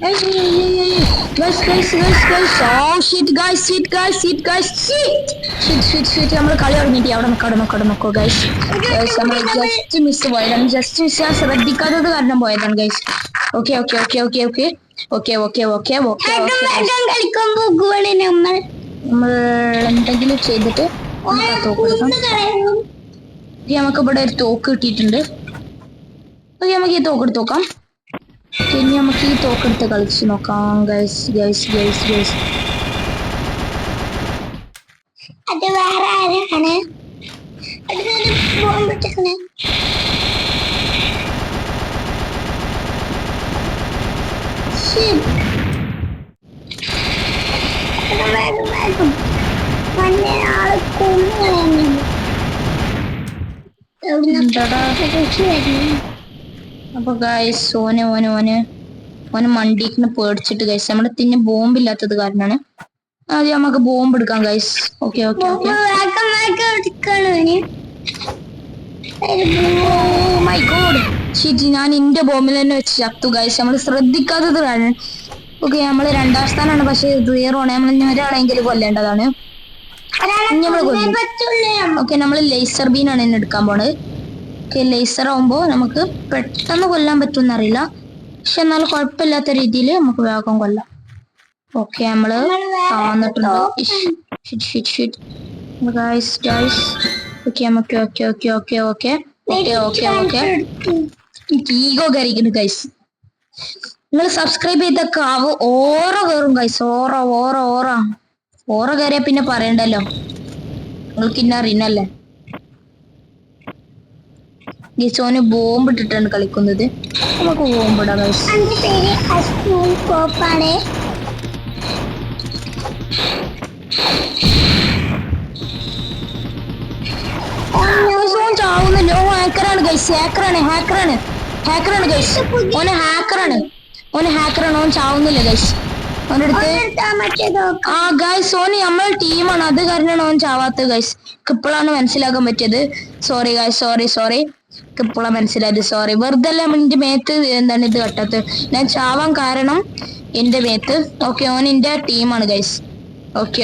Guys, oh shit, guys. നമ്മൾ കളി തുടങ്ങിയിട്ട് അവിടെ നോക്കോ ഗൈസ്. നമ്മൾ ജസ്റ്റ് മിസ് പോയതാണ്. ഞാൻ ശ്രദ്ധിക്കാത്തത് കാരണം പോയതാണ് ഗൈസ്. ഓക്കെ. നമ്മൾ എന്തെങ്കിലും ചെയ്തിട്ട് നമുക്ക് ഇവിടെ ഒരു തോക്ക് കിട്ടിയിട്ടുണ്ട്. ഓക്കെ, നമുക്ക് ഈ തോക്ക് എടുത്ത് നോക്കാം. ഇനി നമുക്ക് ഈ തോക്കെടുത്ത് കളിച്ച് നോക്കാം ഗൈസ്. അത് വേറെ ആരാണ്? അപ്പൊ ഗൈസ് ഓന് മണ്ടിക്ക് പേടിച്ചിട്ട് ഗൈസ് നമ്മുടെ തിന്നെ ബോംബില്ലാത്തത് കാരണമാണ്. ആദ്യം നമുക്ക് ബോംബ് എടുക്കാം ഗൈസ്. ഓക്കെ. മൈ ഗോഡ്, ശരി ഞാൻ എന്റെ ബോംബിൽ തന്നെ വെച്ച് ചത്തു ഗൈസ്. നമ്മൾ ശ്രദ്ധിക്കാത്തത് കാരണം. ഓക്കെ, നമ്മള് 2ാം സ്ഥാനാണ്, പക്ഷെ 0 ആണ്. നമ്മൾ ഒരാളെങ്കിലും കൊല്ലേണ്ടതാണ്. ഓക്കെ, നമ്മള് ലേസർ ബീനാണ് ഇന്ന് എടുക്കാൻ പോണത്. ഓക്കെ, ലേസർ ആവുമ്പോ നമുക്ക് പെട്ടെന്ന് കൊല്ലാൻ പറ്റുമെന്ന് അറിയില്ല, പക്ഷെ എന്നാലും കുഴപ്പമില്ലാത്ത രീതിയിൽ നമുക്ക് വേഗം കൊല്ലാം. ഓക്കെ, നമ്മള് താന്നിട്ടുണ്ട്. ഈഗോ കയറിക്കുന്നു ഗൈസ്. നിങ്ങൾ സബ്സ്ക്രൈബ് ചെയ്തൊക്കെ ഓറ കയറും ഗൈസ്. ഓറ കയറിയാ പിന്നെ പറയണ്ടല്ലോ, നിങ്ങൾക്ക് ഇന്ന അറിയുന്നല്ലേ. ഗീസോന് ബോംബ് ഇട്ടിട്ടാണ് കളിക്കുന്നത്. നമുക്ക് ബോംബ് ഇടാം ഗൈസ്. ചാവുന്നില്ല. ഹാക്കറാണ് ഗൈസ്. ഹാക്കറാണ് ഗൈസ്. ഓന് ഹാക്കറാണ്. ഓൻ ചാവുന്നില്ല ഗൈസ്. ഗൈസ് ഓന് നമ്മളെ ടീമാണ്, അത് കാരണമാണ് ഓൻ ചാവാത്തത് ഗൈസ്. ഇപ്പോഴാണ് മനസ്സിലാക്കാൻ പറ്റിയത്. Sorry guys, sorry. ഇപ്പോഴാണ് മനസ്സിലായത്. സോറി. വെറുതെ അല്ല എന്റെ മേത്ത് എന്താണ് ഇത് കട്ടത്ത്. ഞാൻ ചാവാൻ കാരണം എന്റെ മേത്ത്. ഓക്കെ, ഓൻ എന്റെ ടീമാണ് ഗൈസ്. ഓക്കെ.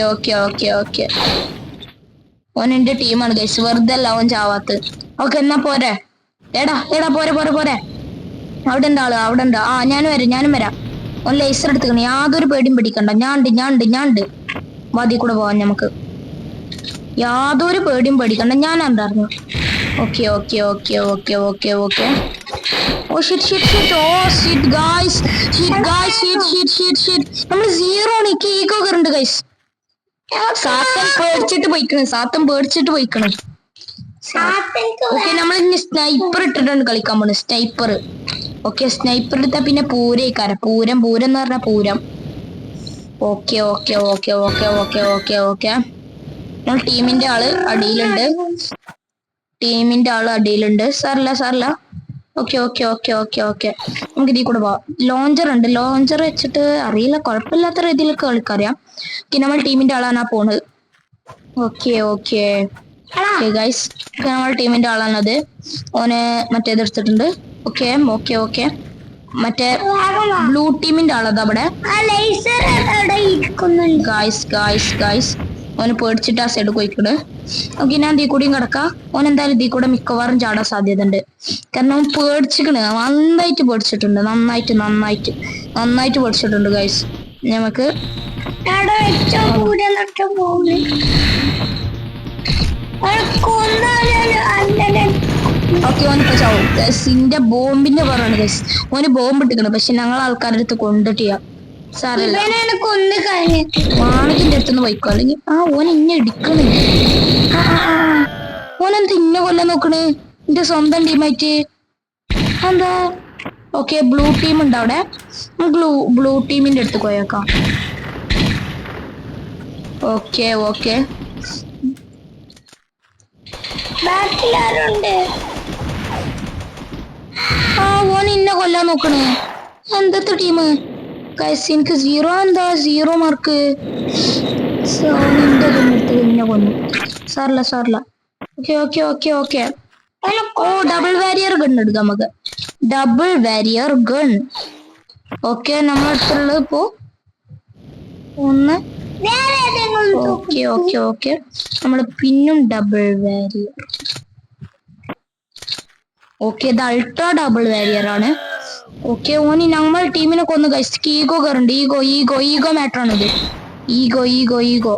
ഓൻ എന്റെ ടീമാണ് ഗൈസ്. വെറുതെ അല്ല ഓൻ ചാവാത്തത്. ഓക്കെ, എന്നാ പോരെ. എടാ പോരെ. അവിടെ ഉണ്ട്. ഞാനും വരാം. ഓൻ ലേസർ എടുത്തുക്കണേ. യാതൊരു പേടിയും പിടിക്കണ്ട. ഞാണ്ട് വാതി കൂടെ പോവാൻ നമുക്ക്. യാതൊരു പേടിയും പേടിക്കണ്ട. ഞാൻ ഉണ്ടായിരുന്നു. ഓക്കെ. Oh shit guys. നമ്മൾ 0 ആണ്. Ego കയറുണ്ട് guys. സാത്തൻ പേടിച്ചിട്ട് പോയിക്കണ്. ഓക്കെ, നമ്മൾ ഇനി സ്നൈപ്പർ ഇട്ടിട്ടാണ് കളിക്കാൻ പോണത്. സ്നൈപ്പർ. ഓക്കെ, സ്നൈപ്പർ എടുത്താ പിന്നെ പൂരം എന്ന് പറഞ്ഞ പൂരം. ഓക്കെ. നമ്മൾ ടീമിന്റെ ആള് അടിയിലുണ്ട്. സാറില്ല. ഓക്കെ. നമുക്ക് ഇതിൽ കൂടെ പോവാം. ലോഞ്ചർ ഉണ്ട്. ലോഞ്ചർ വെച്ചിട്ട് അറിയില്ല, കുഴപ്പമില്ലാത്ത രീതിയിലൊക്കെ കളിക്കറിയാം. നമ്മൾ ടീമിന്റെ ആളാണ് പോണത്. ഓക്കെ ഗൈസ്, നമ്മൾ ടീമിന്റെ ആളാണത്. ഓന് മറ്റേത് എടുത്തിട്ടുണ്ട്. ഓക്കെ. മറ്റേ ബ്ലൂ ടീമിന്റെ ആളത് അവിടെ. ഗൈസ് ഓന് പേടിച്ചിട്ട് ആ സൈഡ് പോയിക്കണ്. ഓക്കെ, ഞാൻ ഇതിൽ കൂടിയും കിടക്കാം. ഓൻ എന്തായാലും ഇതിൽ കൂടെ മിക്കവാറും ചാടാൻ സാധ്യത ഉണ്ട്. കാരണം ഓൻ പേടിച്ചിക്കണ്. നന്നായിട്ട് പേടിച്ചിട്ടുണ്ട്. നന്നായിട്ട് പേടിച്ചിട്ടുണ്ട് ഗൈസ്. നമുക്ക് ഓക്കെ, ഓനിപ്പോ ചാവും. ഗൈസിന്റെ ബോംബിന്റെ പറയാണ് ഗൈസ്. ഓന് ബോംബ് ഇട്ടിക്കണം, പക്ഷെ ഞങ്ങൾ ആൾക്കാരുടെ അടുത്ത് കൊണ്ടിട്ട് സാറല്ല വാണത്തിന്റെ അടുത്തുനിന്ന് പോയിക്കോ. അല്ലെങ്കിൽ ഓൻ ഇന്നെ ഇടിക്കണേ. ഓനെന്താ ഇന്നെ കൊല്ലാൻ നോക്കണേ എന്റെ സ്വന്തം ടീമായിട്ട്? എന്താ? ഓക്കെ, ബ്ലൂ ടീം ഉണ്ട് അവിടെ. ബ്ലൂ ടീമിന്റെ അടുത്ത് പോയേക്കാം. ഓക്കെ. ഓൻ ഇന്നെ കൊല്ലാൻ നോക്കണേ. എന്തത്തെ ടീം ഗൈസ്? എനിക്ക് 0 എന്താ 0 മാർക്ക്. ഇന്നെ കൊന്നു. സാറില്ല. ഓക്കെ. ഓ, ഡബിൾ വാരിയർ ഗൺ എടുക്കാം നമുക്ക്. Double Warrier gun. ഓക്കെ നമ്മൾ അടുത്തുള്ളത് ഇപ്പോ ഒന്ന്. വേറെ ഏതെങ്കിലും ഓക്കെ ഓക്കെ ഓക്കെ നമ്മള് പിന്നും ഡബിൾ വാരിയർ. ഓക്കെ ഇത് അൾട്രാ ഡബിൾ വാരിയർ ആണ്. ഓക്കെ ഓനി നമ്മൾ ടീമിനെ കൊന്നു ഗൈസ്. ഈഗോ കയറുണ്ട്. ഈഗോ ഈഗോ ഈഗോ മാറ്റർ ആണ് ഇത്. ഈഗോ ഈഗോ ഈഗോ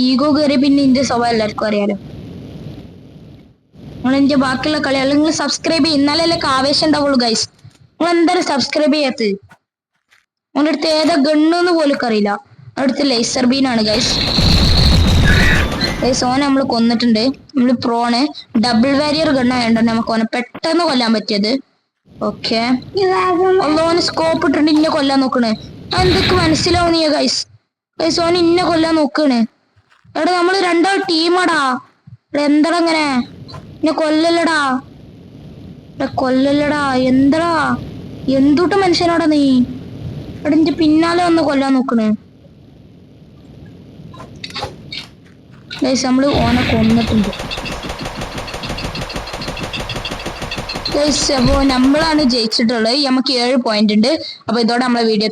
ഈഗോ കയറി പിന്നെ ഇതിന്റെ സ്വഭാവം എല്ലാവർക്കും അറിയാലോ. നിങ്ങൾ എന്റെ ബാക്കിയുള്ള കളി അല്ലെങ്കിൽ സബ്സ്ക്രൈബ് ചെയ്യും, എന്നാലല്ലേ ആവേശം ഉണ്ടാവുള്ളൂ ഗൈസ്. നിങ്ങൾ എന്തായാലും സബ്സ്ക്രൈബ് ചെയ്യാത്തത്. അവൻ്റെ അടുത്ത് ഏതാ ഗണ്ണെന്ന് പോലും അറിയില്ല. അടുത്ത് ലേസർ ബീൻ ആണ് ഗൈസ്. ഗൈസ് ഓനെ നമ്മൾ കൊന്നിട്ടുണ്ട്. നമ്മൾ പ്രോണ് ഡബിൾ വാരിയർ ഗണ്ണായോണ്ട് നമുക്ക് ഓനെ പെട്ടെന്ന് കൊല്ലാൻ പറ്റിയത്. ഓക്കെ ഓന് സ്കോപ്പ് ഇട്ടിട്ടുണ്ട് ഇന്നെ കൊല്ലാൻ നോക്കണേ. എന്തൊക്കെ മനസ്സിലാവുന്നിയ ഗൈസ്. ഗൈസ് ഓൻ ഇന്നെ കൊല്ലാൻ നോക്കണ്. എടാ നമ്മള് രണ്ടാൾ ടീമാടാ. എന്താടാ അങ്ങനെ എന്നെ കൊല്ലല്ലടാ. കൊല്ലല്ലടാ എന്താടാ എന്തുട്ട് മനുഷ്യനാടാ നീ. എടാ എന്റെ പിന്നാലെ വന്ന് കൊല്ലാൻ നോക്കണേ. ഗൈസ് നമ്മള് ഓനെ കൊന്നിട്ടുണ്ട് ഗൈസ്. അപ്പോ നമ്മളാണ് ജയിച്ചിട്ടുള്ളത്. നമുക്ക് 7 പോയിന്റ് ഉണ്ട്. അപ്പൊ ഇതോടെ നമ്മളെ വീഡിയോ